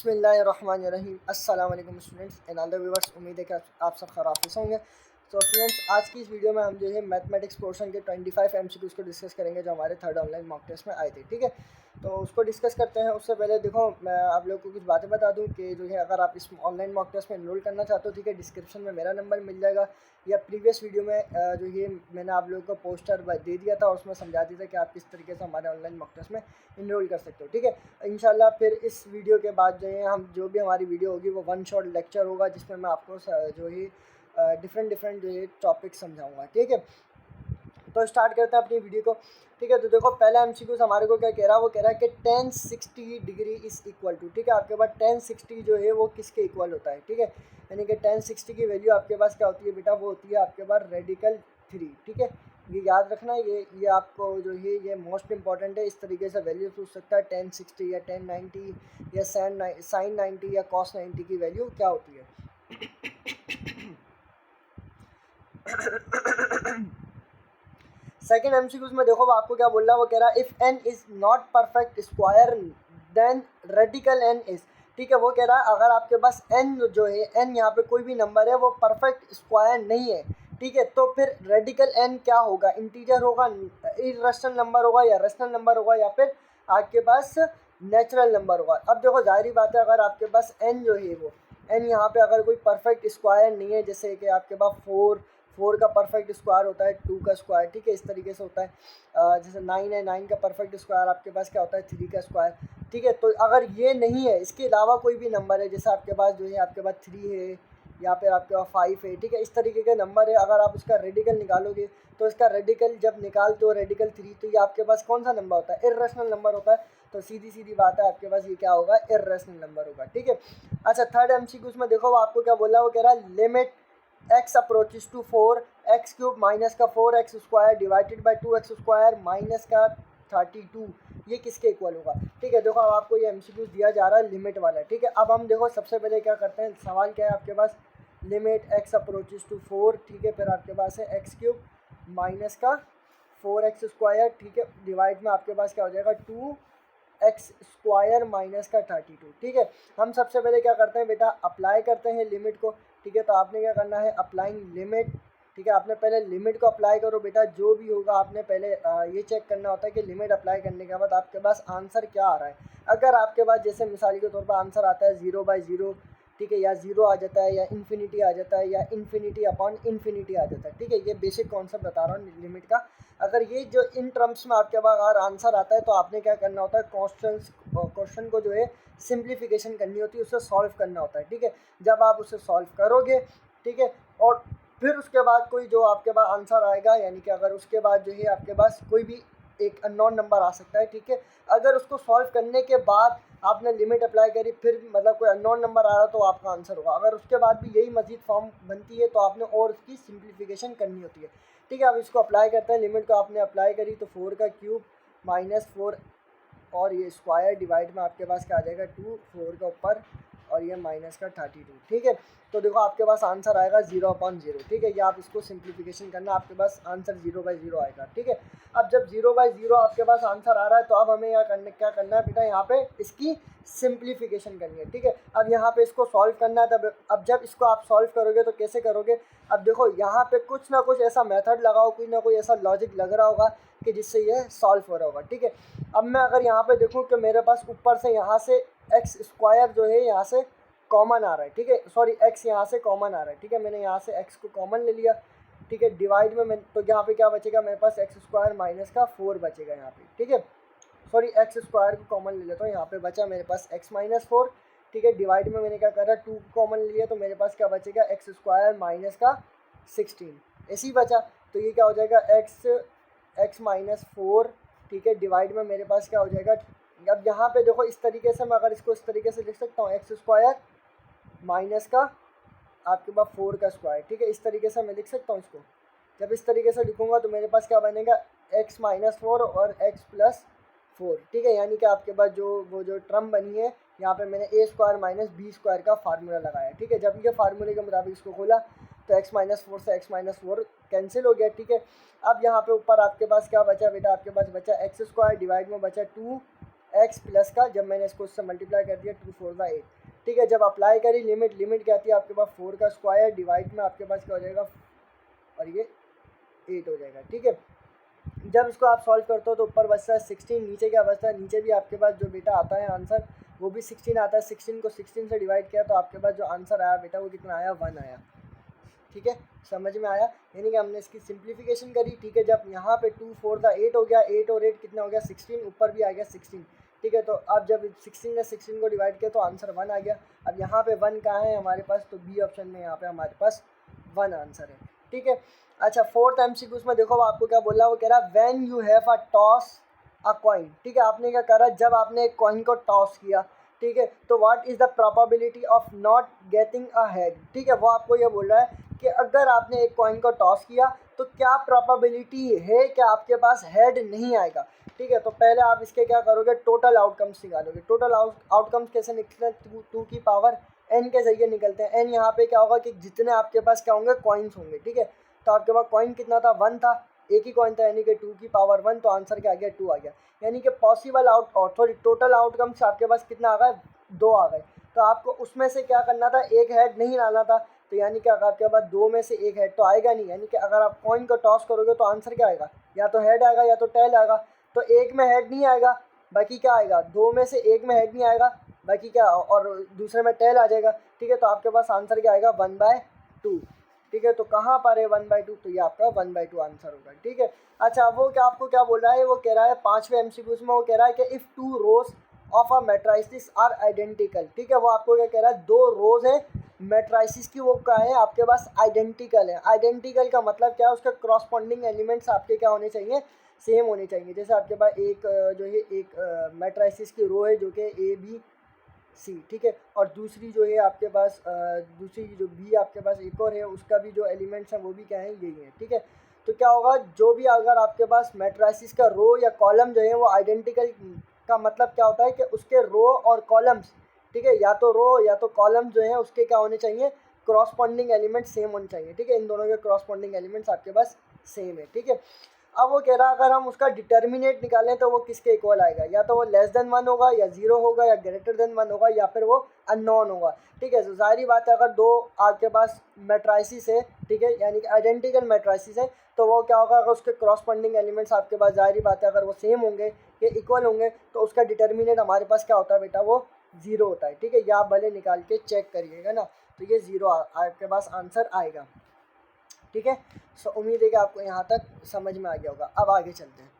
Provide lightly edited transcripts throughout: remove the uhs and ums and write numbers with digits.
बिस्मिल्लाहिर्रहमानिर्रहीम। अस्सलाम वालेकुम students and all the viewers. उम्मीद है कि आप सब खराफिस होंगे। तो स्टूडेंट्स, आज की इस वीडियो में हम जो है मैथमेटिक्स पोर्शन के 25 MCQs को डिस्कस करेंगे जो हमारे थर्ड ऑनलाइन मॉक टेस्ट में आए थे। ठीक है, तो उसको डिस्कस करते हैं। उससे पहले देखो, मैं आप लोगों को कुछ बातें बता दूं कि जो है अगर आप इस ऑनलाइन मॉक टेस्ट में एनरोल करना चाहते हो, ठीक है, डिस्क्रिप्शन में मेरा नंबर मिल जाएगा, या प्रीवियस वीडियो में जो ये मैंने आप लोगों को पोस्टर दे दिया था, उसमें समझा दिया था कि आप किस तरीके से हमारे ऑनलाइन मॉक टेस्ट में इनरोल कर सकते हो। ठीक है, इंशाल्लाह फिर इस वीडियो के बाद जो है हम जो भी हमारी वीडियो होगी वो वन शॉट लेक्चर होगा, जिसमें मैं आपको जो ही डिफरेंट जो है टॉपिक समझाऊंगा। ठीक है, तो स्टार्ट करते हैं अपनी वीडियो को। ठीक है, तो देखो पहला एमसीक्यू हमारे को क्या कह रहा है, वो कह रहा है कि tan 60 degree is equal to, ठीक है, आपके पास tan 60 जो है वो किसके इक्वल होता है। ठीक है, यानी कि tan 60 की वैल्यू आपके पास क्या होती है बेटा, वो होती है आपके पास रेडिकल 3। ठीक है, ये याद रखना, ये आपको जो है ये मोस्ट इंपॉर्टेंट है। इस तरीके से वैल्यू पूछ सकता है, tan 60 या tan 90 या sin 90 या cos 90 की वैल्यू क्या होती है। सेकेंड एमसीक्यूज में देखो वो आपको क्या बोल रहा है, वो कह रहा है if n is not perfect square then radical n is. ठीक है, वो कह रहा है अगर आपके पास n जो है, n यहाँ पे कोई भी नंबर है वो परफेक्ट स्क्वायर नहीं है, ठीक है, तो फिर रेडिकल n क्या होगा, इंटीजर होगा, इरेशनल नंबर होगा, या रेशनल नंबर होगा, या फिर आपके पास नेचुरल नंबर होगा। अब देखो जाहिर बात है, अगर आपके पास n जो है वो n यहाँ पे अगर कोई परफेक्ट स्क्वायर नहीं है, जैसे कि आपके पास फोर का परफेक्ट स्क्वायर होता है 2 का स्क्वायर, ठीक है, इस तरीके से होता है। जैसे 9 है, 9 का परफेक्ट स्क्वायर आपके पास क्या होता है, 3 का स्क्वायर। ठीक है, तो अगर ये नहीं है, इसके अलावा कोई भी नंबर है, जैसे आपके पास जो है आपके पास 3 है, या फिर आपके पास 5 है, ठीक है, इस तरीके के नंबर है, अगर आप उसका रेडिकल निकालोगे तो इसका रेडिकल जब निकालते हो रेडिकल 3, तो ये आपके पास कौन सा नंबर होता है, इर्रेशनल नंबर होता है। तो सीधी सीधी बात है, आपके पास ये क्या होगा, इर्रेशनल नंबर होगा। ठीक है, अच्छा थर्ड एमसीक्यू में देखो वो आपको क्या बोल रहा है, वो कह रहा है limit x approaches to 4 x cube minus का 4x square divided by 2x square minus का 32, ये किसके इक्वल होगा। ठीक है, देखो अब आपको ये एमसीक्यू दिया जा रहा है लिमिट वाला। ठीक है, अब हम देखो सबसे पहले क्या करते हैं, सवाल क्या है आपके पास, लिमिट x अप्रोचेस टू 4, ठीक है, फिर आपके पास है एक्स क्यूब माइनस का 4x स्क्वायर, ठीक है, डिवाइड में आपके पास क्या हो जाएगा 2x स्क्वायर माइनस का 32। ठीक है, हम सबसे पहले क्या करते हैं बेटा, अप्लाई करते हैं लिमिट को। ठीक है, तो आपने क्या करना है, अप्लाइंग लिमिट। ठीक है, आपने पहले लिमिट को अप्लाई करो बेटा, जो भी होगा आपने पहले ये चेक करना होता है कि लिमिट अप्लाई करने के बाद आपके पास आंसर क्या आ रहा है। अगर आपके पास जैसे मिसाल के तौर पर आंसर आता है 0/0, ठीक है, या 0 आ जाता है, या इन्फिनिटी आ जाता है, या इन्फिनिटी अपॉन इन्फिनिटी आ जाता है। ठीक है, ये बेसिक कॉन्सेप्ट बता रहा हूँ लिमिट का। अगर ये जो इन टर्म्स में आपके पास अगर आंसर आता है, तो आपने क्या करना होता है, क्वेश्चन को जो है सिंप्लीफिकेशन करनी होती है, उसे सॉल्व करना होता है। ठीक है, जब आप उसे सॉल्व करोगे, ठीक है, और फिर उसके बाद कोई जो आपके पास आंसर आएगा, यानी कि अगर उसके बाद जो है आपके पास कोई भी एक अननोन नंबर आ सकता है, ठीक है, अगर उसको सॉल्व करने के बाद आपने लिमिट अप्लाई करी, फिर मतलब कोई अननोन नंबर आ रहा तो आपका आंसर होगा। अगर उसके बाद भी यही मजीद फॉर्म बनती है तो आपने और उसकी सिंप्लीफिकेशन करनी होती है। ठीक है, अब इसको अप्लाई करते हैं, लिमिट को आपने अप्लाई करी तो 4 का क्यूब माइनस 4 और ये स्क्वायर डिवाइड में आपके पास क्या आ जाएगा 2, 4 का ऊपर और ये माइनस का 32। ठीक है, तो देखो आपके पास आंसर आएगा 0/0। ठीक है, ये आप इसको सिंप्लीफिकेशन करना, आपके पास आंसर 0/0 आएगा। ठीक है, अब जब 0/0 आपके पास आंसर आ रहा है, तो अब हमें क्या करना है बेटा, यहाँ पे इसकी सिंप्लीफिकेशन करनी है। ठीक है, अब यहाँ पे इसको सॉल्व करना है। तब अब जब इसको आप सॉल्व करोगे तो कैसे करोगे, अब देखो यहाँ पे कुछ ना कुछ ऐसा मेथड लगाओ, कोई ना कोई ऐसा लॉजिक लग रहा होगा कि जिससे ये सॉल्व हो रहा होगा। ठीक है, अब मैं अगर यहाँ पे देखूँ कि मेरे पास ऊपर से यहाँ से एक्स स्क्वायर जो है यहाँ से कॉमन आ रहा है, ठीक है, सॉरी एक्स यहाँ से कॉमन आ रहा है। ठीक है, मैंने यहाँ से एक्स को कॉमन ले लिया। ठीक है, डिवाइड में मैं तो यहाँ पे क्या बचेगा, मेरे पास एक्स स्क्वायर माइनस का 4 बचेगा यहाँ पे। ठीक है, सॉरी एक्स स्क्वायर को कॉमन ले लेता हूँ, यहाँ पे बचा मेरे पास एक्स माइनस 4। ठीक है, डिवाइड में मैंने क्या करा, 2 कॉमन ले लिया, तो मेरे पास क्या बचेगा, एक्स स्क्वायर माइनस का 16 ऐसे ही बचा। तो ये क्या हो जाएगा, एक्स माइनस 4। ठीक है, डिवाइड में मेरे पास क्या हो जाएगा, अब यहाँ पे देखो इस तरीके से मैं अगर इसको इस तरीके से लिख सकता हूँ, एक्स स्क्वायर माइनस का आपके पास 4 का स्क्वायर। ठीक है, इस तरीके से मैं लिख सकता हूँ इसको। जब इस तरीके से लिखूंगा तो मेरे पास क्या बनेगा, एक्स माइनस 4 और एक्स प्लस 4। ठीक है, यानी कि आपके पास वो जो टर्म बनी है, यहाँ पे मैंने ए स्क्वायर माइनस बी स्क्वायर का फार्मूला लगाया। ठीक है, जब ये फार्मूले के मुताबिक इसको खोला तो एक्स माइनस 4 से एक्स माइनस 4 कैंसिल हो गया। ठीक है, अब यहाँ पे ऊपर आपके पास क्या बचा बेटा, आपके पास बचा एक्स स्क्वायर डिवाइड में बचा 2 एक्स प्लस का, जब मैंने इसको उससे मल्टीप्लाई कर दिया 2 4 8, ठीक है। जब अप्लाई करी लिमिट क्या आती है आपके पास 4 का स्क्वायर डिवाइड में आपके पास क्या हो जाएगा, और ये 8 हो जाएगा, ठीक है। जब इसको आप सॉल्व करते हो तो ऊपर बचता है 16, नीचे क्या बचता है, नीचे भी आपके पास जो बेटा आता है आंसर वो भी 16 आता है। 16 को 16 से डिवाइड किया तो आपके पास जो आंसर आया बेटा वो कितना आया, 1 आया, ठीक है। समझ में आया, यानी कि हमने इसकी सिंप्लीफिकेशन करी, ठीक है। जब यहाँ पे 2 4 8 हो गया, 8 और 8 कितना हो गया 16, ऊपर भी आ गया 16, ठीक है। तो अब जब 16 ने 16 को डिवाइड किया तो आंसर 1 आ गया। अब यहाँ पे 1 कहाँ है हमारे पास, तो बी ऑप्शन में यहाँ पे हमारे पास 1 आंसर है, ठीक है। अच्छा, फोर्थ एमसीक्यू में देखो आपको क्या बोल रहा है, वो कह रहा है when you have a toss a coin, ठीक है। आपने क्या करा, जब आपने एक कॉइन को टॉस किया, ठीक है, तो what is the probability of not getting a head, ठीक है। वो आपको ये बोल रहा है कि अगर आपने एक कॉइन को टॉस किया तो क्या प्रोबेबिलिटी है कि आपके पास हेड नहीं आएगा, ठीक है। तो पहले आप इसके क्या करोगे, टोटल आउटकम्स निकालोगे। टोटल आउटकम्स कैसे निकलते हैं, 2 की पावर n के जरिए निकलते हैं। n यहाँ पे क्या होगा कि जितने आपके पास क्या होंगे, कॉइन्स होंगे, ठीक है। तो आपके पास कॉइन कितना था, 1 था, एक ही कॉइन था, यानी कि 2 की पावर 1, तो आंसर क्या आ गया, 2 आ गया। यानी कि पॉसिबल टोटल आउटकम्स आपके पास कितना आ गए, 2 आ गए। तो आपको उसमें से क्या करना था, एक हेड नहीं लाना था, तो यानी कि अगर आपके पास 2 में से एक हेड तो आएगा नहीं, यानी कि अगर आप कॉइन को टॉस करोगे तो आंसर क्या आएगा, या तो हेड आएगा या तो टेल आएगा। तो एक में हेड नहीं आएगा, बाकी क्या आएगा, 2 में से एक में हेड नहीं आएगा, बाकी क्या, और दूसरे में टेल आ जाएगा, ठीक है। तो आपके पास आंसर क्या आएगा, 1/2, ठीक है। तो कहाँ पर है 1/2, तो ये आपका 1/2 आंसर होगा, ठीक है। अच्छा, वो क्या आपको क्या बोल रहा है, वो कह रहा है 5वें एमसीक्यू में वो कह रहा है कि if 2 rows of a matrices are identical, ठीक है। वो आपको क्या कह रहा है, 2 रोज है मैट्राइसिस की, वो क्या है आपके पास, आइडेंटिकल है। आइडेंटिकल का मतलब क्या है, उसके क्रॉसपॉन्डिंग एलिमेंट्स आपके क्या होने चाहिए, सेम होने चाहिए। जैसे आपके पास एक जो है एक मैट्राइसिस की रो है जो कि ABC, ठीक है, और दूसरी जो है आपके पास दूसरी जो B आपके पास एक और है, उसका भी जो एलिमेंट्स हैं वो भी क्या है, यही है, ठीक है। तो क्या होगा, जो भी अगर आपके पास मैट्राइसिस का रो या कॉलम जो है वो आइडेंटिकल का मतलब क्या होता है कि उसके रो और कॉलम्स, ठीक है, या तो रो या तो कॉलम जो है उसके क्या होने चाहिए, क्रॉसपॉन्डिंग एलिमेंट सेम होने चाहिए, ठीक है। इन दोनों के क्रॉसपॉन्डिंग एलिमेंट्स आपके पास सेम है, ठीक है। अब वो कह रहा है अगर हम उसका डिटर्मिनेट निकालें तो वो किसके इक्वल आएगा, या तो वो लेस देन 1 होगा, या 0 होगा, या ग्रेटर देन 1 होगा, या फिर वो अननोन होगा, ठीक है। तो जाहिर बात है अगर 2 आपके पास मैट्राइसिस है, ठीक है, यानी कि आइडेंटिकल मैट्राइसिस है, तो वो क्या होगा, अगर उसके क्रॉसपॉन्डिंग एलिमेंट्स आपके पास जाहिर बात है अगर वो सेम होंगे या इक्वल होंगे तो उसका डिटर्मिनेट हमारे पास क्या होता है बेटा, वो 0 होता है, ठीक है। या आप भले निकाल के चेक करिएगा ना, तो ये 0 आपके पास आंसर आएगा, ठीक है। सो उम्मीद है कि आपको यहाँ तक समझ में आ गया होगा। अब आगे चलते हैं,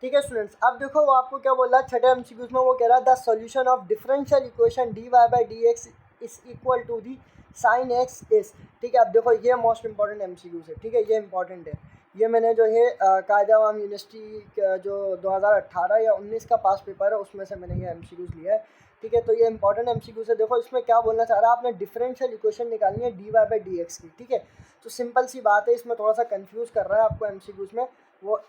ठीक है स्टूडेंट्स। अब देखो वो आपको क्या बोल रहा है, छठे एमसीक्यूज में वो कह रहा है the solution of differential equation dy/dx is equal to the sine x is, ठीक है। अब देखो ये मोस्ट इंपॉर्टेंट एमसीक्यूज है, ठीक है, ये इंपॉर्टेंट है। ये मैंने जो है कायदा आवाम यूनिवर्सिटी का जो 2018 या 19 का पास पेपर है उसमें से मैंने ये एमसीक्यूज लिया है, ठीक है। तो ये इंपॉर्टेंट एमसीक्यूज है। देखो इसमें क्या बोलना चाह रहा है, आपने डिफरेंशियल इक्वेशन निकालनी है dy/dx की, ठीक है। तो सिंपल सी बात है, इसमें थोड़ा सा कंफ्यूज कर रहा है आपको एमसीक्यूज में। वो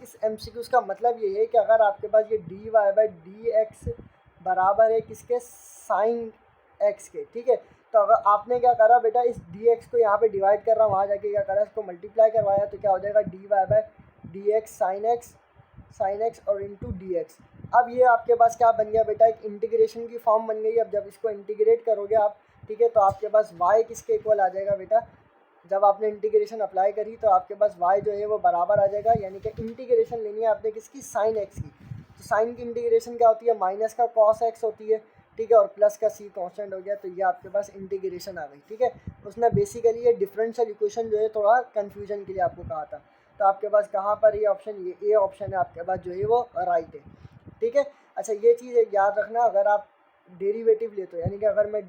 इस एमसीक्यूज का मतलब ये है कि अगर आपके पास ये dy/dx बराबर है किसके, साइन एक्स के, ठीक है। तो अगर आपने क्या करा बेटा, इस dx को यहाँ पे डिवाइड कर रहा, वहाँ जाके क्या करा, इसको मल्टीप्लाई करवाया, तो क्या हो जाएगा dy/dx साइन एक्स और इंटू dx। अब ये आपके पास क्या बन गया बेटा, एक इंटीग्रेशन की फॉर्म बन गई। अब जब इसको इंटीग्रेट करोगे आप, ठीक है, तो आपके पास y किसके इक्वल आ जाएगा बेटा, जब आपने इंटीग्रेशन अप्लाई करी तो आपके पास y जो है वो बराबर आ जाएगा, यानी कि इंटीग्रेशन लेनी है आपने किसकी, साइन एक्स की। तो साइन की इंटीग्रेशन क्या होती है, माइनस का कॉस एक्स होती है, ठीक है, और प्लस का c कांस्टेंट हो गया, तो ये आपके पास इंटीग्रेशन आ गई, ठीक है। उसने बेसिकली ये डिफरेंशियल इक्वेशन जो है थोड़ा कन्फ्यूजन के लिए आपको कहा था। तो आपके पास कहाँ पर ये ऑप्शन, ये ए ऑप्शन है आपके पास जो है वो राइट है, ठीक है। अच्छा, ये चीज़ याद रखना, अगर आप डेरिवेटिव लेते हो, यानी कि अगर मैं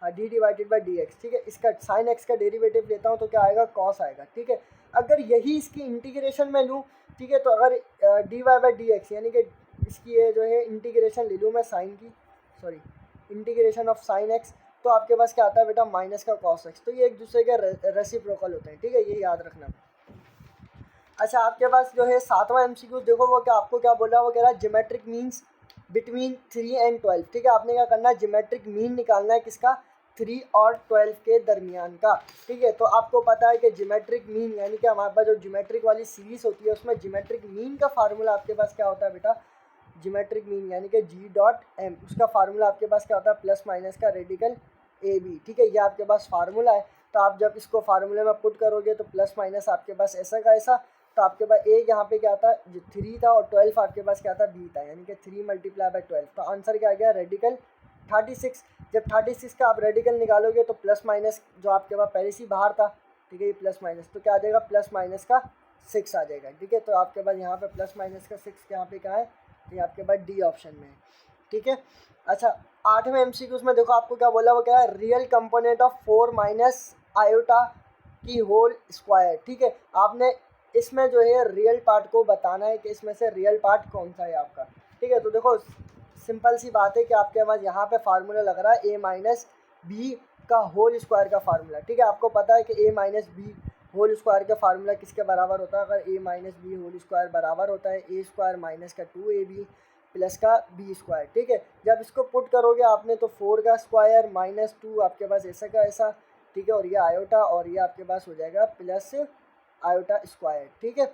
d/dx, ठीक है, इसका साइन एक्स का डेरिवेटिव लेता हूँ तो क्या आएगा, कॉस आएगा, ठीक है। अगर यही इसकी इंटीग्रेशन में लूँ, ठीक है, तो अगर dy/dx यानी कि इसकी ये जो है इंटीग्रेशन ले लूँ मैं साइन की, इंटीग्रेशन ऑफ साइन एक्स, तो आपके पास क्या आता है बेटा, माइनस का कॉस एक्स। तो ये एक दूसरे के रेसिप्रोकल होते हैं, ठीक है, ये याद रखना। अच्छा, आपके पास जो है 7वां एमसीक्यू देखो, वो क्या आपको क्या बोल रहा है, वो कह रहा है ज्योमेट्रिक मीन्स बिटवीन 3 and 12, ठीक है। आपने क्या करना है, ज्योमेट्रिक मीन निकालना है किसका, 3 और 12 के दरमियान का। ठीक है, तो आपको पता है कि ज्योमेट्रिक मीन यानी कि हमारे पास जो ज्योमेट्रिक वाली सीरीज़ होती है उसमें ज्योमेट्रिक मीन का फार्मूला आपके पास क्या होता है बेटा, ज्योमेट्रिक मीन यानी कि G.M, उसका फार्मूला आपके पास क्या होता है, प्लस माइनस का रेडिकल AB। ठीक है, ये आपके पास फार्मूला है। तो आप जब इसको फार्मूले में पुट करोगे तो प्लस माइनस आपके पास ऐसा का ऐसा, तो आपके पास एक यहाँ पे क्या था, जो 3 था और 12 आपके पास क्या था, B था, यानी कि 3 मल्टीप्लाई बाय 12। तो आंसर क्या आ गया, रेडिकल 36। जब 36 का आप रेडिकल निकालोगे तो प्लस माइनस जो आपके पास पहले से बाहर था, ठीक है, ये प्लस माइनस, तो क्या आ जाएगा, प्लस माइनस का 6 आ जाएगा। ठीक है, तो आपके पास यहाँ पे प्लस माइनस का 6 यहाँ पे क्या है, ये आपके पास डी ऑप्शन में है। ठीक है, अच्छा 8वें MCQ में देखो आपको क्या बोला, वो क्या है, real component of 4 minus iota की होल स्क्वायर। ठीक है, आपने इसमें जो है रियल पार्ट को बताना है कि इसमें से रियल पार्ट कौन सा है आपका। ठीक है, तो देखो सिंपल सी बात है कि आपके पास यहाँ पे फार्मूला लग रहा है a माइनस बी का होल स्क्वायर का फार्मूला। ठीक है, आपको पता है कि a minus b whole square का फार्मूला किसके बराबर होता है, अगर a minus b whole square बराबर होता है a स्क्वायर माइनस का 2ab प्लस का b स्क्वायर। ठीक है, जब इसको पुट करोगे आपने तो 4 का स्क्वायर माइनस 2 आपके पास ऐसा का ऐसा, ठीक है, और ये आयोटा और ये आपके पास हो जाएगा प्लस आयोटा स्क्वायर। ठीक है,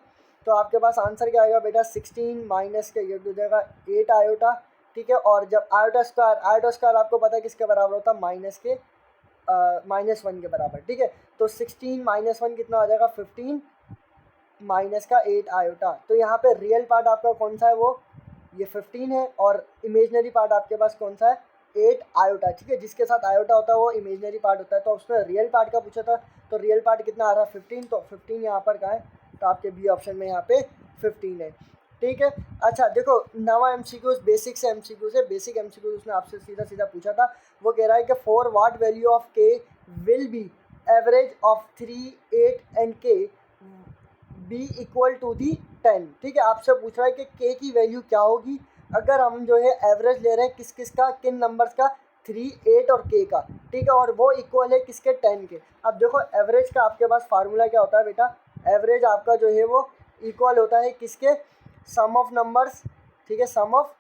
तो आपके पास आंसर क्या आएगा बेटा, 16 माइनस का ये हो जाएगा 8 आयोटा। ठीक है, और जब आयोटा स्क्वायर आपको पता है किसके बराबर होता है, -1 के बराबर। ठीक है, तो 16 माइनस 1 कितना हो जाएगा, 15 माइनस का 8 आयोटा। तो यहाँ पे रियल पार्ट आपका कौन सा है, वो ये 15 है, और इमेजनरी पार्ट आपके पास कौन सा है, 8 आयोटा। ठीक है, जिसके साथ आयोटा होता है वो इमेजनरी पार्ट होता है। तो उसमें रियल पार्ट का पूछा था, तो रियल पार्ट कितना आ रहा है, 15, तो 15 यहाँ पर कहाँ है, तो आपके बी ऑप्शन में यहाँ पे 15 है। ठीक है, अच्छा देखो नवा MCQ बेसिक से MCQ से, बेसिक MCQ उसने आपसे सीधा सीधा पूछा था। वो कह रहा है कि for what value of k will be average of 3, 8 and k be equal to the 10। ठीक है, आपसे पूछ रहा है कि k की वैल्यू क्या होगी अगर हम जो है एवरेज ले रहे हैं किस किस का, किन नंबर्स का, 3, 8 और k का। ठीक है, और वो इक्वल है किसके, 10 के। अब देखो एवरेज का आपके पास फार्मूला क्या होता है बेटा, एवरेज आपका जो है वो इक्वल होता है किसके, सम ऑफ नंबर्स। ठीक है, सम ऑफ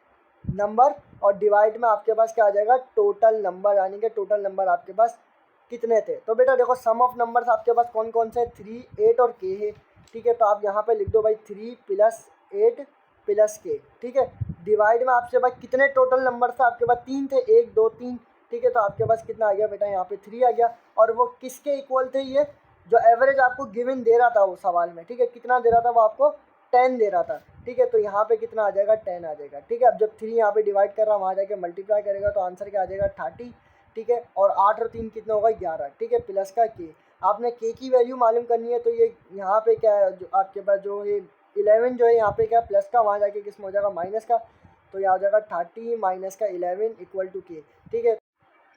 नंबर और डिवाइड में आपके पास क्या आ जाएगा, टोटल नंबर, यानी कि टोटल नंबर आपके पास कितने थे। तो बेटा देखो सम ऑफ नंबर्स आपके पास कौन कौन से, 3, 8 और k है। ठीक है, तो आप यहाँ पे लिख दो भाई 3 + 8 + k। ठीक है, डिवाइड में आपसे भाई कितने टोटल नंबर थे, आपके पास 3 थे, 1 2 3। ठीक है, तो आपके पास कितना आ गया बेटा, यहाँ पे 3 आ गया। और वो किसके इक्वल थे, ये जो एवरेज आपको गिवन दे रहा था वो सवाल में। ठीक है, कितना दे रहा था वो आपको, 10 दे रहा था। ठीक है, तो यहाँ पे कितना आ जाएगा, 10 आ जाएगा। ठीक है, अब जब 3 यहाँ पे डिवाइड कर रहा है, वहाँ जाके मल्टीप्लाई करेगा तो आंसर क्या आ जाएगा, 30। ठीक है, और 8 और 3 कितना होगा, 11। ठीक है, प्लस का k, आपने k की वैल्यू मालूम करनी है। तो ये यहाँ पे क्या है, जो आपके पास जो है 11 जो है यहाँ पे क्या प्लस का, वहाँ जाके किस में हो जाएगा, माइनस का। तो यहाँ हो जाएगा 30 माइनस का 11 इक्वल टू k। ठीक है,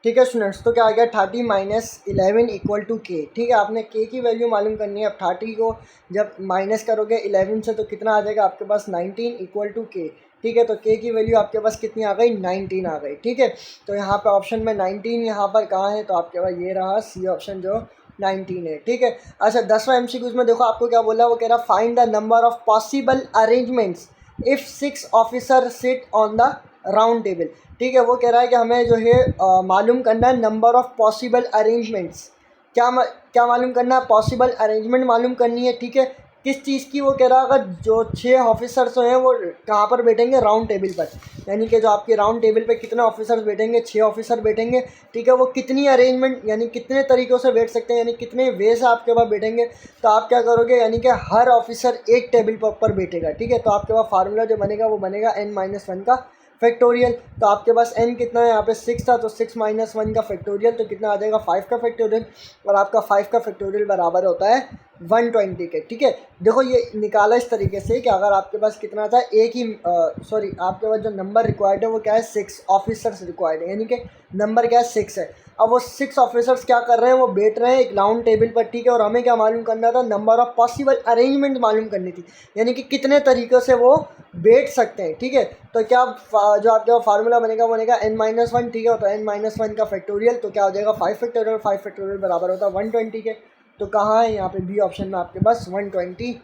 ठीक है स्टूडेंट्स, तो क्या आ गया, 30 माइनस 11 इक्वल टू k। ठीक है, आपने k की वैल्यू मालूम करनी है। अब 30 को जब माइनस करोगे 11 से तो कितना आ जाएगा आपके पास, 19 इक्वल टू k। ठीक है, तो k की वैल्यू आपके पास कितनी आ गई, 19 आ गई। ठीक है, तो यहाँ पे ऑप्शन में 19 यहाँ पर कहाँ है, तो आपके पास ये रहा सी ऑप्शन जो 19 है। ठीक है, अच्छा 10वां MCQ में देखो आपको क्या बोला, वो कह रहा find the number of possible arrangements if 6 officer sit on the round table. ठीक है, वो कह रहा है कि हमें जो है मालूम करना है नंबर ऑफ पॉसिबल अरेंजमेंट्स। क्या मालूम करना है, पॉसिबल अरेंजमेंट मालूम करनी है। ठीक है, किस चीज़ की, वो कह रहा है अगर जो 6 ऑफिसर्स हैं वो कहाँ पर बैठेंगे, राउंड टेबल पर, यानी कि जो आपके राउंड टेबल पे कितने ऑफिसर्स बैठेंगे, 6 ऑफिसर बैठेंगे। ठीक है, वो कितनी अरेंजमेंट यानी कितने तरीक़ों से बैठ सकते हैं, यानी कितने वे से आपके पास बैठेंगे। तो आप क्या करोगे, यानी कि हर ऑफिसर एक टेबल पर बैठेगा। ठीक है, तो आपके पास फार्मूला जो बनेगा वो बनेगा n-1 का फैक्टोरियल। तो आपके पास n कितना है, यहाँ पे 6 था, तो 6 - 1 का फैक्टोरियल, तो कितना आ जाएगा, 5 का फैक्टोरियल। और आपका 5 का फैक्टोरियल बराबर होता है 120 के। ठीक है, देखो ये निकाला इस तरीके से कि अगर आपके पास कितना था, एक ही आपके पास जो नंबर रिक्वायर्ड है वो क्या है, 6 ऑफिसर्स रिक्वायर्ड है, यानी कि नंबर क्या है, 6 है। अब वो 6 ऑफिसर्स क्या कर रहे हैं, वो बैठ रहे हैं एक राउंड टेबल पर। ठीक है, और हमें क्या मालूम करना था, नंबर ऑफ पॉसिबल अरेंजमेंट मालूम करनी थी, यानी कि कितने तरीक़ों से वो बैठ सकते हैं। ठीक है, तो क्या जो आपके फार्मूला बनेगा n-1। ठीक है, तो n-1 का फैक्टोरियल, तो क्या हो जाएगा, 5 फैक्टोरियल। 5 फैक्टोरियल बराबर होता है 120 के। तो कहाँ है, यहाँ पे बी ऑप्शन में आपके पास 120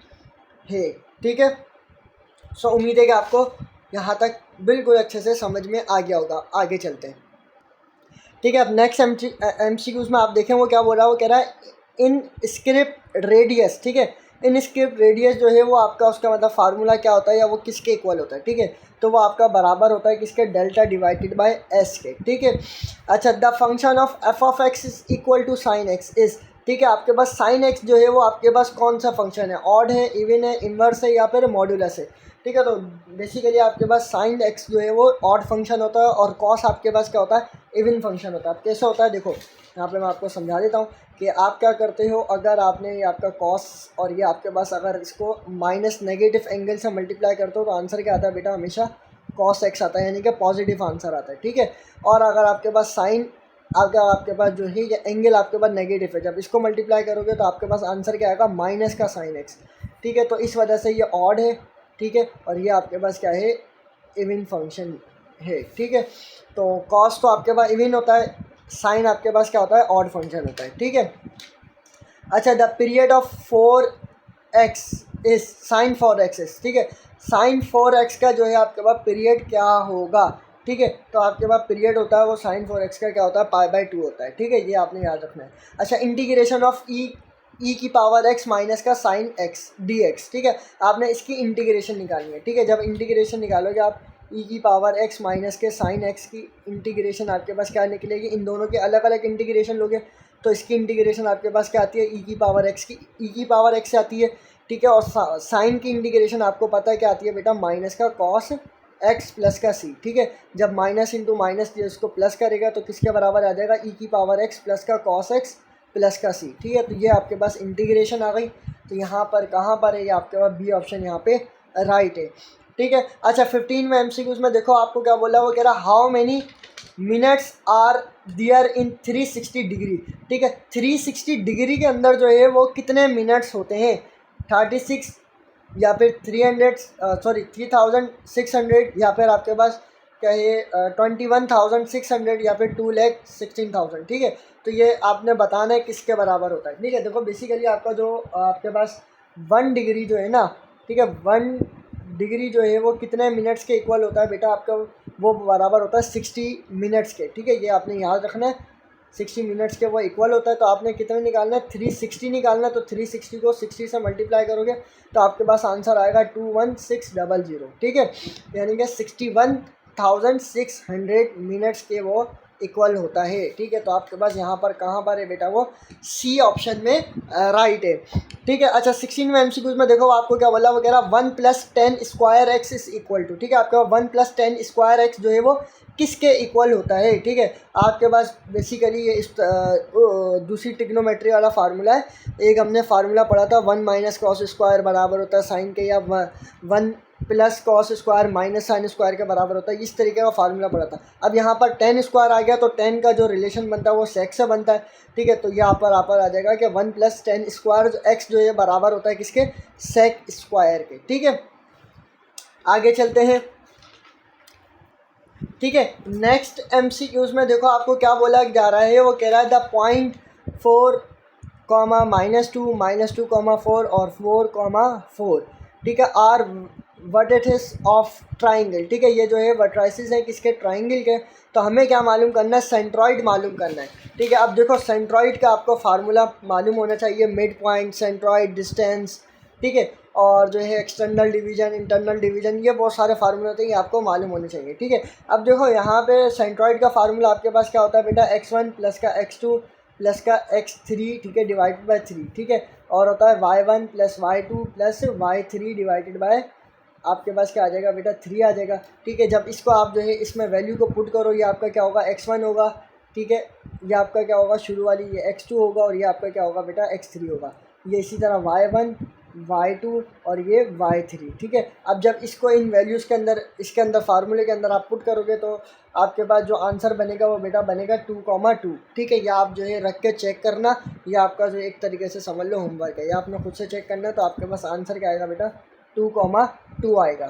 है। ठीक है, सो उम्मीद है कि आपको यहाँ तक बिल्कुल अच्छे से समझ में आ गया होगा। आगे चलते हैं। ठीक है। अब नेक्स्ट MCQs में आप देखें वो क्या बोल रहा है, वो कह रहा है इन स्क्रिप्ट रेडियस, ठीक है। इन स्क्रिप्ट रेडियस जो है वो आपका उसका मतलब फार्मूला क्या होता है या वो किसके इक्वल होता है, ठीक है। तो वो आपका बराबर होता है किसके, डेल्टा डिवाइडेड बाय एस के, ठीक है। अच्छा, the function of f(x) is equal to sine x is, ठीक है। आपके पास साइन एक्स जो है वो आपके पास कौन सा फंक्शन है, ऑड है, इवन है, इन्वर्स है या फिर मॉड्यूलस है, ठीक है। तो बेसिकली आपके पास साइन एक्स जो है वो ऑड फंक्शन होता है और कॉस आपके पास क्या होता है, इवन फंक्शन होता है। अब कैसे होता है देखो, यहाँ पे मैं आपको समझा देता हूँ कि आप क्या करते हो, अगर आपने ये आपका कॉस और ये आपके पास अगर इसको माइनस नेगेटिव एंगल से मल्टीप्लाई करते हो तो आंसर क्या आता है बेटा, हमेशा कॉस एक्स आता है, यानी कि पॉजिटिव आंसर आता है, ठीक है। और अगर आपके पास साइन आपके पास जो है ये एंगल आपके पास नेगेटिव है, जब इसको मल्टीप्लाई करोगे तो आपके पास आंसर क्या आएगा, माइनस का साइन एक्स, ठीक है। तो इस वजह से ये ऑड है, ठीक है। और ये आपके पास क्या है, इवन फंक्शन है, ठीक है। तो कॉस तो आपके पास इवन होता है, साइन आपके पास क्या होता है, ऑड फंक्शन होता है, ठीक है। अच्छा, the period of 4x is sine 4x is, ठीक है। साइन 4x का जो है आपके पास पीरियड क्या होगा, ठीक है। तो आपके पास पीरियड होता है वो साइन 4x का क्या होता है, π/2 होता है, ठीक है। ये आपने याद रखना है। अच्छा, इंटीग्रेशन ऑफ ई की पावर x माइनस का साइन x dx, ठीक है। आपने इसकी इंटीग्रेशन निकालनी है, ठीक है। जब इंटीग्रेशन निकालोगे आप ई की पावर x माइनस के साइन x की इंटीग्रेशन आपके पास क्या निकलेगी, इन दोनों के अलग अलग इंटीग्रेशन लोगे तो इसकी इंटीग्रेशन आपके पास क्या आती है, ई की पावर x से आती है, ठीक है। और साइन की इंटीग्रेशन आपको पता है क्या आती है बेटा, माइनस का कॉस x प्लस का c, ठीक है। जब माइनस इंटू माइनस इसको प्लस करेगा तो किसके बराबर आ जाएगा, ई की पावर x प्लस का कॉस x प्लस का c, ठीक है। तो ये आपके पास इंटीग्रेशन आ गई। तो यहाँ पर कहाँ पर है, ये आपके पास बी ऑप्शन यहाँ पे राइट है, ठीक है। अच्छा, 15 में MCQs में देखो आपको क्या बोला, वो कह रहा how many minutes are there in 360 degree, ठीक है। 360 डिग्री के अंदर जो है वो कितने मिनट्स होते हैं, 36 या फिर 3600 या फिर आपके पास क्या है 21,600 या फिर 2,16,000, ठीक है। तो ये आपने बताना है किसके बराबर होता है, ठीक है। देखो बेसिकली आपका जो आपके पास 1 डिग्री जो है ना, ठीक है, 1 डिग्री जो है वो कितने मिनट्स के इक्वल होता है बेटा, आपका वो बराबर होता है 60 मिनट्स के, ठीक है। ये आपने याद रखना है, 60 मिनट्स के वो इक्वल होता है। तो आपने कितने निकालना है, 360 निकालना है। तो 360 को 60 से मल्टीप्लाई करोगे तो आपके पास आंसर आएगा 21600, ठीक है। यानी कि 61,600 मिनट्स के वो इक्वल होता है, ठीक है। तो आपके पास यहाँ पर कहाँ पर है बेटा, वो सी ऑप्शन में राइट है, ठीक है। अच्छा, 16 में MCQs में देखो आपको क्या बोला, वो कह रहा 1 + 10 square x is equal to, ठीक है। आपके पास 1 + 10 स्क्वायर एक्स जो है वो किसके इक्वल होता है, ठीक है। आपके पास बेसिकली ये इस दूसरी ट्रिग्नोमेट्री वाला फार्मूला है। एक हमने फार्मूला पढ़ा था 1 - कॉस स्क्वायर बराबर होता है साइन के, या 1 + cos square minus sine square के बराबर होता है, इस तरीके का फार्मूला पड़ा था। अब यहाँ पर 10 स्क्वायर आ गया तो 10 का जो रिलेशन बनता है वो सेक से बनता है, ठीक है। तो यहाँ पर आ जाएगा कि 1 + 10 स्क्वायर एक्स जो है बराबर होता है किसके, सेक स्क्वायर के, ठीक है। आगे चलते हैं, ठीक है। नेक्स्ट MCQs में देखो आपको क्या बोला जा रहा है, वो कह रहा है द पॉइंट 4, -2, -2, 4 और 4, 4, ठीक है, आर वर्टिसेस ऑफ ट्राइंगल, ठीक है। ये जो है वर्टिसेस हैं किसके, ट्राइंगल के। तो हमें क्या मालूम करना है, सेंट्रॉइड मालूम करना है, ठीक है। अब देखो सेंट्रॉइड का आपको फार्मूला मालूम होना चाहिए, मिड पॉइंट, सेंट्रॉइड, डिस्टेंस, ठीक है। और जो है एक्सटर्नल डिवीजन, इंटरनल डिवीजन, ये बहुत सारे फार्मूले होते हैं, ये आपको मालूम होने चाहिए, ठीक है। अब देखो यहाँ पे सेंट्रॉइड का फार्मूला आपके पास क्या होता है बेटा, x1 + का x2 + का x3, ठीक है, डिवाइडेड बाय 3, ठीक है। और होता है y1 + y2 + y3 divided by आपके पास क्या आ जाएगा बेटा, 3 आ जाएगा, ठीक है। जब इसको आप जो है इसमें वैल्यू को पुट करो, ये आपका क्या होगा, x1 होगा, ठीक है। ये आपका क्या होगा शुरू वाली, ये x2 होगा और ये आपका क्या होगा बेटा, x3 होगा। ये इसी तरह y1, y2 और ये y3, ठीक है। अब जब इसको इन वैल्यूज़ के अंदर, इसके अंदर फार्मूले के अंदर आप पुट करोगे तो आपके पास जो आंसर बनेगा वो बेटा बनेगा 2, 2, ठीक है। या आप जो है रख के चेक करना, या आपका जो एक तरीके से समझ लो होमवर्क है, या आपने खुद से चेक करना है। तो आपके पास आंसर क्या आएगा बेटा, 2, 2 आएगा,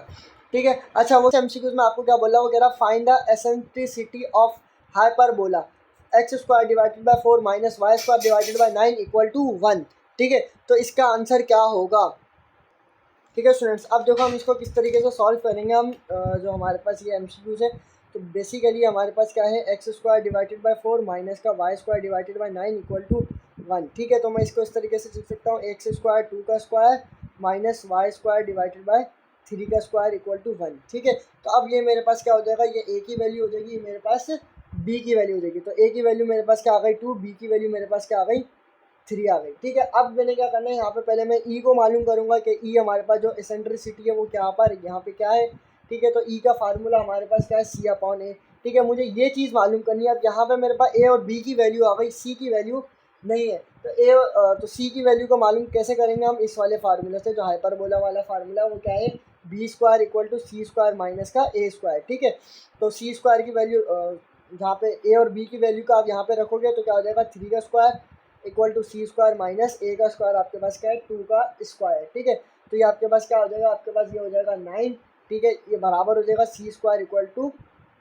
ठीक है। अच्छा, वो MCQs में आपको क्या बोला, वो कह रहा find the eccentricity of hyperbola x² divided by 4 - y² divided by 9 = 1, ठीक है। तो इसका आंसर क्या होगा, ठीक है स्टूडेंट्स। अब देखो हम इसको किस तरीके से सॉल्व करेंगे, हम जो हमारे पास ये MCQs है तो बेसिकली हमारे पास क्या है, x square divided by 4 minus का y square divided by 9 equal to 1। ठीक है, तो मैं इसको इस तरीके से लिख सकता हूँ, एक्स स्क्वायर 2 का square minus y square divided by 3 का स्क्वायर इक्वल टू 1। ठीक है, तो अब ये मेरे पास क्या हो जाएगा, ये ए की वैल्यू हो जाएगी, मेरे पास बी की वैल्यू हो जाएगी। तो ए की वैल्यू मेरे पास क्या आ गई 2, बी की वैल्यू मेरे पास क्या आ गई 3 आ गई। ठीक है, अब मैंने क्या करना है, यहाँ पे पहले मैं ई को मालूम करूँगा कि ई हमारे पास जो एसेंट्रिसिटी है वो क्या पर यहाँ पे क्या है। ठीक है, तो ई का फार्मूला हमारे पास क्या है, सी अपॉन ए। ठीक है, मुझे ये चीज़ मालूम करनी है। अब यहाँ पे मेरे पास ए और बी की वैल्यू आ गई, सी की वैल्यू नहीं है। तो सी की वैल्यू को मालूम कैसे करेंगे हम, इस वाले फार्मूले से, जो हाइपरबोला वाला फार्मूला वो क्या है, b square equal to c square minus का ए स्क्वायर। ठीक है, तो सी स्क्वायर की वैल्यू जहाँ पे ए और बी की वैल्यू का आप यहाँ पे रखोगे तो क्या हो जाएगा, 3 का square equal to c square minus a का स्क्वायर, आपके पास क्या है 2 का स्क्वायर। ठीक है, तो ये आपके पास क्या हो जाएगा, आपके पास ये हो जाएगा 9। ठीक है, ये बराबर हो जाएगा सी स्क्वायर इक्वल टू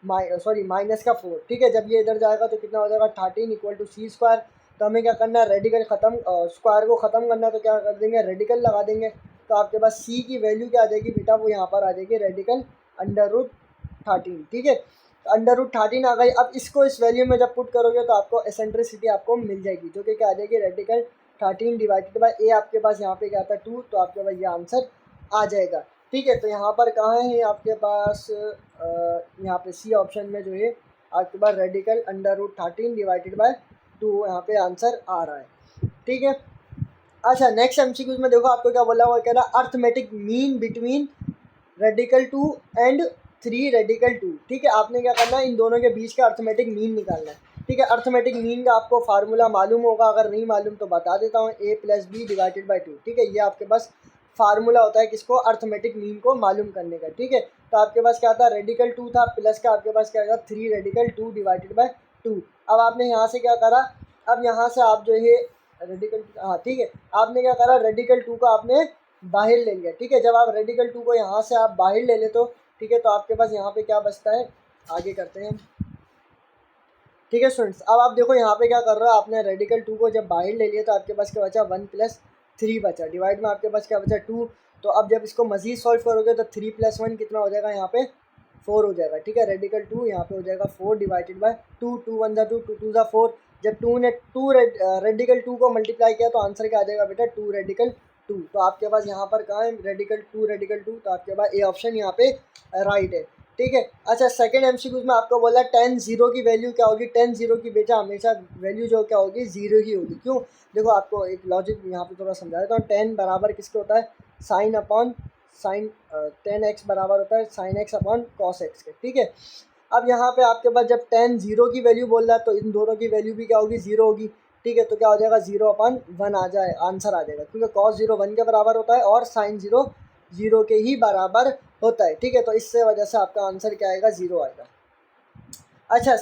माइनस का 4। ठीक है, जब ये इधर जाएगा तो कितना हो जाएगा 13 इक्वल टू सी स्क्वायर। तो हमें क्या करना है, रेडिकल ख़त्म, स्क्वायर को ख़त्म करना है, तो क्या कर देंगे, रेडिकल लगा देंगे। तो आपके पास सी की वैल्यू क्या आ जाएगी बेटा, वो यहाँ पर आ जाएगी रेडिकल √13। ठीक है, √13 आ गई। अब इसको इस वैल्यू में जब पुट करोगे तो आपको एसेंट्रिसिटी आपको मिल जाएगी, जो कि क्या आ जाएगी, रेडिकल 13 डिवाइडेड बाई ए, आपके पास यहाँ पे क्या था 2, तो आपके पास ये आंसर आ जाएगा। ठीक है, तो यहाँ पर कहाँ है आपके पास, यहाँ पे सी ऑप्शन में जो है आपके पास रेडिकल √13 डिवाइडेड बाई 2 यहाँ पे आंसर आ रहा है। ठीक है, अच्छा नेक्स्ट एमसीक्यूज में देखो आपको क्या बोला हुआ, कह रहा arithmetic mean between radical 2 and 3 radical 2। ठीक है, आपने क्या करना है, इन दोनों के बीच का अर्थमेटिक मीन निकालना है। ठीक है, अर्थमेटिक मीन का आपको फार्मूला मालूम होगा, अगर नहीं मालूम तो बता देता हूँ, a + b डिवाइडेड बाई 2। ठीक है, ये आपके पास फार्मूला होता है किसको, अर्थमेटिक मीन को मालूम करने का। ठीक है, तो आपके पास क्या था, रेडिकल 2 था, प्लस का आपके पास क्या था 3 रेडिकल 2 डिवाइडेड बाई 2। अब आपने यहाँ से क्या करा, अब यहाँ से आप जो है रेडिकल, हाँ ठीक है, आपने क्या करा, रेडिकल 2 का आपने बाहर ले लिया। ठीक है, जब आप रेडिकल 2 को यहाँ से आप बाहर ले लेते हो, ठीक है, तो आपके पास यहाँ पे क्या बचता है, आगे करते हैं। ठीक है स्टूडेंट्स, अब आप देखो यहाँ पे क्या कर रहा है, आपने रेडिकल 2 को जब बाहर ले लिया तो आपके पास क्या बचा, 1 + 3 बचा, डिवाइड में आपके पास क्या बचा 2। तो अब जब इसको मज़ीद सॉल्व करोगे तो 3 + 1 कितना हो जाएगा, यहाँ पे 4 हो जाएगा। ठीक है, रेडिकल 2 यहाँ पे हो जाएगा 4 डिवाइडेड बाई 2, 2 1 = 2, 2 2 = 4। जब 2 ने रेडिकल 2 को मल्टीप्लाई किया तो आंसर क्या आ जाएगा बेटा, 2 रेडिकल 2। तो आपके पास यहाँ पर कहाँ है, रेडिकल 2, तो आपके पास ए ऑप्शन यहाँ पे राइट है। ठीक है, अच्छा सेकंड एमसीक्यूज में आपको बोला 10 0 की वैल्यू क्या होगी, 10 0 की बेटा हमेशा वैल्यू जो क्या होगी 0 ही होगी। क्यों, देखो आपको एक लॉजिक यहाँ पे थोड़ा समझा देता हूँ। 10 बराबर किसके होता है, साइन अपॉन साइन, 10x बराबर होता है sine x upon cos x के। ठीक है, अब यहाँ पे आपके पास जब 10 0 की वैल्यू बोल रहा है तो इन दोनों की वैल्यू भी क्या होगी, 0 होगी। ठीक है, तो क्या हो जाएगा 0/1 आ जाए, आंसर आ जाएगा, क्योंकि cos 0 1 के बराबर होता है और sin 0 0 के ही बराबर होता है। ठीक है, तो इससे वजह से आपका आंसर क्या आएगा, 0 आएगा। अच्छा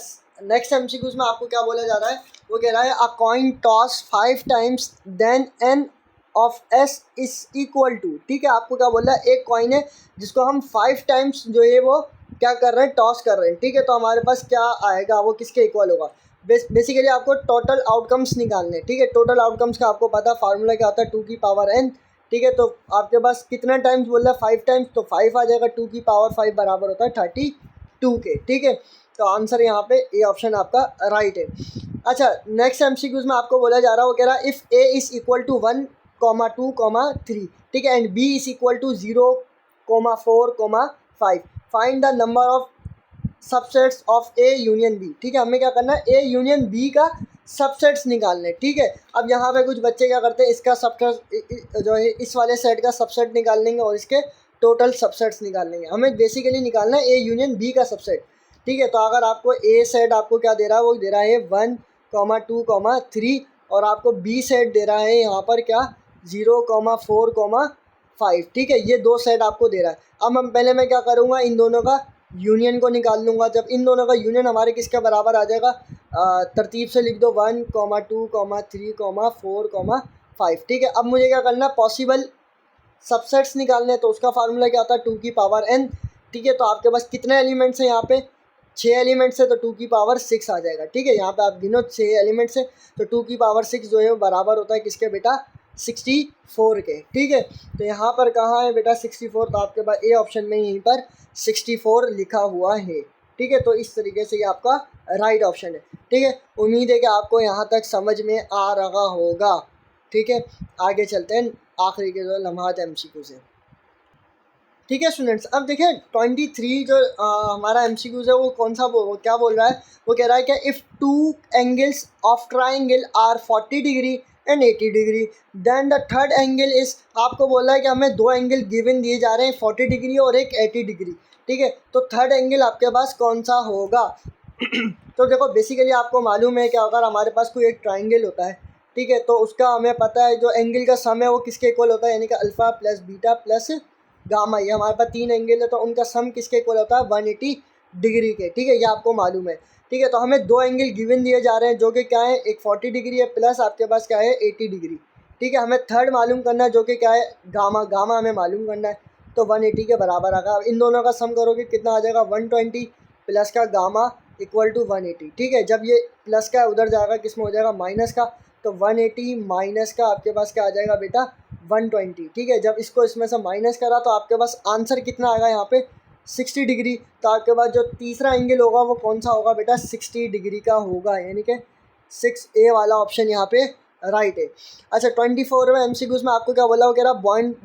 नेक्स्ट एमसीक्यूज में आपको क्या बोला जा रहा है, वो कह रहा है a coin toss 5 times then n of s is equal to. ठीक है, आपको क्या बोल रहा है, एक कॉइन है जिसको हम 5 टाइम्स जो है वो क्या कर रहे हैं, टॉस कर रहे हैं। ठीक है, तो हमारे पास क्या आएगा, वो किसके इक्वल होगा। बेसिकली आपको टोटल आउटकम्स निकालने। ठीक है, टोटल आउटकम्स का आपको पता फार्मूला क्या होता है, 2 की पावर n। ठीक है, तो आपके पास कितना टाइम्स बोल रहा है, 5 टाइम्स, तो 5 आ जाएगा, 2 की पावर 5 बराबर होता है 32 के। ठीक है, तो आंसर यहाँ पे ए ऑप्शन आपका राइट है। अच्छा नेक्स्ट एमसीक्यूज में आपको बोला जा रहा है, वो कह रहा है if a is equal to 1, 2, 3। ठीक है, and b is equal to 0, 4, 5, find the number of subsets of a union b. ठीक है, हमें क्या करना है, ए यूनियन बी का सबसेट्स निकालने। ठीक है, अब यहाँ पे कुछ बच्चे क्या करते हैं, इसका सबसेट जो है इस वाले सेट का सबसेट निकाल लेंगे और इसके टोटल सबसेट्स निकाल लेंगे। हमें बेसिकली निकालना है ए यूनियन बी का सबसेट। ठीक है, तो अगर आपको ए सेट आपको क्या दे रहा है, वो दे रहा है 1, 2, 3, और आपको बी सेट दे रहा है यहाँ पर क्या 0, 4, 5। ठीक है, ये दो सेट आपको दे रहा है। अब हम पहले मैं क्या करूँगा, इन दोनों का यूनियन को निकाल लूँगा। जब इन दोनों का यूनियन हमारे किसके बराबर आ जाएगा, तरतीब से लिख दो 1, 2, 3, 4, 5। ठीक है, अब मुझे क्या करना है, पॉसिबल सबसेट्स निकालने हैं, तो उसका फार्मूला क्या होता है 2 की पावर n। ठीक है, तो आपके पास कितने एलिमेंट्स हैं, यहाँ पे 6 एलिमेंट्स है, तो 2 की पावर 6 आ जाएगा। ठीक है, यहाँ पे आप गिनो 6 एलिमेंट्स है, तो 2 की पावर 6 जो है वो बराबर होता है किसके बेटा, 64 के। ठीक है, तो यहाँ पर कहाँ है बेटा 64, तो आपके पास ए ऑप्शन में यहीं पर 64 लिखा हुआ है। ठीक है। तो इस तरीके से ये आपका राइट ऑप्शन है, ठीक है। उम्मीद है कि आपको यहाँ तक समझ में आ रहा होगा, ठीक है। आगे चलते हैं आखिरी के जो लम्हात MCQ से, ठीक है स्टूडेंट्स। अब देखें 23 जो हमारा MCQs है वो कौन सा वो क्या बोल रहा है, वो कह रहा है कि if two angles of triangle are 40 degree and 80 degree then the third angle is, आपको बोला है कि हमें दो एंगल गिवन दिए जा रहे हैं 40 डिग्री और एक 80 डिग्री, ठीक है। तो थर्ड एंगल आपके पास कौन सा होगा। तो देखो बेसिकली आपको मालूम है कि अगर हमारे पास कोई एक ट्राइंगल होता है, ठीक है, तो उसका हमें पता है जो एंगल का सम है वो किसके इक्वल होता है, यानी कि alpha plus beta plus gamma. ये हमारे पास 3 एंगल है तो उनका सम किसके इक्वल होता है 180 डिग्री के, ठीक है। ये आपको मालूम है, ठीक है। तो हमें दो एंगल गिवन दिए जा रहे हैं जो कि क्या है, एक 40 डिग्री है प्लस आपके पास क्या है 80 डिग्री, ठीक है। हमें थर्ड मालूम करना है जो कि क्या है गामा, गामा हमें मालूम करना है। तो 180 के बराबर आएगा। इन दोनों का सम करोगे कितना आ जाएगा 120 प्लस का गामा इक्वल टू 180, ठीक है। जब ये प्लस का उधर जाएगा किस में हो जाएगा माइनस का, तो 180 माइनस का आपके पास क्या आ जाएगा बेटा 120, ठीक है। जब इसको इसमें से माइनस करा तो आपके पास आंसर कितना आएगा यहाँ पे 60 डिग्री। तो आपके पास जो तीसरा एंगल होगा वो कौन सा होगा बेटा 60 डिग्री का होगा, यानी कि 6A वाला ऑप्शन यहाँ पे राइट है। अच्छा 24वें MCQs में आपको क्या बोला, वो कह रहा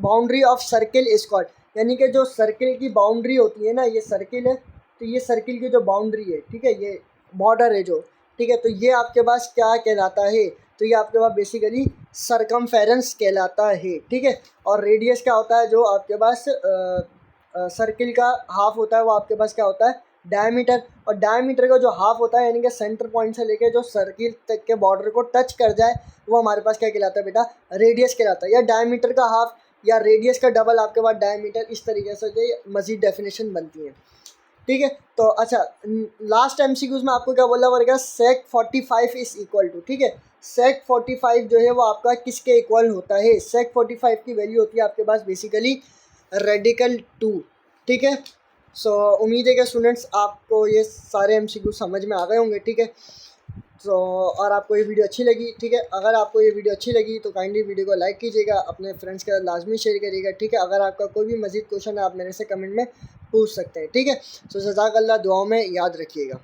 boundary of circle is called, यानी कि जो सर्किल की बाउंड्री होती है ना, ये सर्किल है तो ये सर्किल की जो बाउंड्री है, ठीक है, ये बॉर्डर है जो, ठीक है, तो ये आपके पास क्या कहलाता है, तो ये आपके पास बेसिकली सरकमफेरेंस कहलाता है, ठीक है। और रेडियस क्या होता है, जो आपके पास सर्किल का हाफ होता है वो आपके पास क्या होता है डायमीटर, और डायमीटर का जो हाफ होता है यानी कि सेंटर पॉइंट से लेके जो सर्किल तक के बॉर्डर को टच कर जाए वो हमारे पास क्या कहलाता है बेटा रेडियस कहलाता है, या डायमीटर का हाफ या रेडियस का डबल आपके पास डायमीटर, इस तरीके से जो मज़ीद डेफिनेशन बनती है, ठीक है। तो अच्छा लास्ट MCQs में आपको क्या बोला पड़ेगा सेक 45 इज़ इक्वल टू, ठीक है, सेक 45 जो है वो आपका किसके इक्वल होता है, सेक 45 की वैल्यू होती है आपके पास बेसिकली रेडिकल 2, ठीक है। सो उम्मीद है कि स्टूडेंट्स आपको ये सारे MCQ समझ में आ गए होंगे, ठीक है। तो और आपको ये वीडियो अच्छी लगी, ठीक है, अगर आपको ये वीडियो अच्छी लगी तो काइंडली वीडियो को लाइक कीजिएगा, अपने फ्रेंड्स के साथ लाजमी शेयर करिएगा, ठीक है। अगर आपका कोई भी मज़ीद क्वेश्चन है आप मेरे से कमेंट में पूछ सकते हैं, ठीक है। सो जज़ाकल्लाह, दुआओं में याद रखिएगा।